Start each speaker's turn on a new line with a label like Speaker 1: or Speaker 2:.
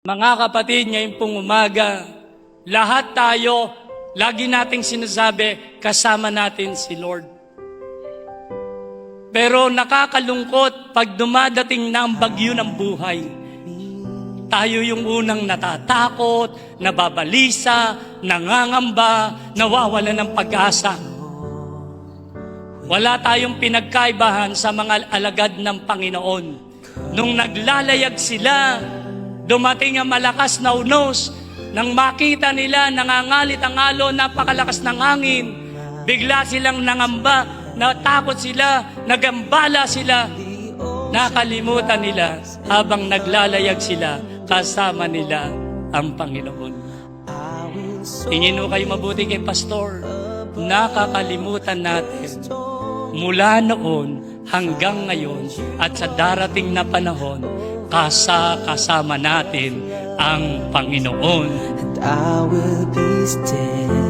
Speaker 1: Mga kapatid, ngayon pong umaga, lahat tayo, lagi nating sinasabi, kasama natin si Lord. Pero nakakalungkot pag dumadating na ang bagyo ng buhay. Tayo yung unang natatakot, nababalisa, nangangamba, nawawala ng pag-asa. Wala tayong pinagkaibahan sa mga alagad ng Panginoon. Nung naglalayag sila, dumating ang malakas na unos. Nang makita nila, nangangalit ang alon, napakalakas ng hangin. Bigla silang nangamba, natakot sila, nagambala sila. Nakalimutan nila habang naglalayag sila, kasama nila ang Panginoon. Tingin mo kayo mabuti kay Pastor. Nakakalimutan natin mula noon hanggang ngayon at sa darating na panahon, kasama natin ang Panginoon.
Speaker 2: And I will be still.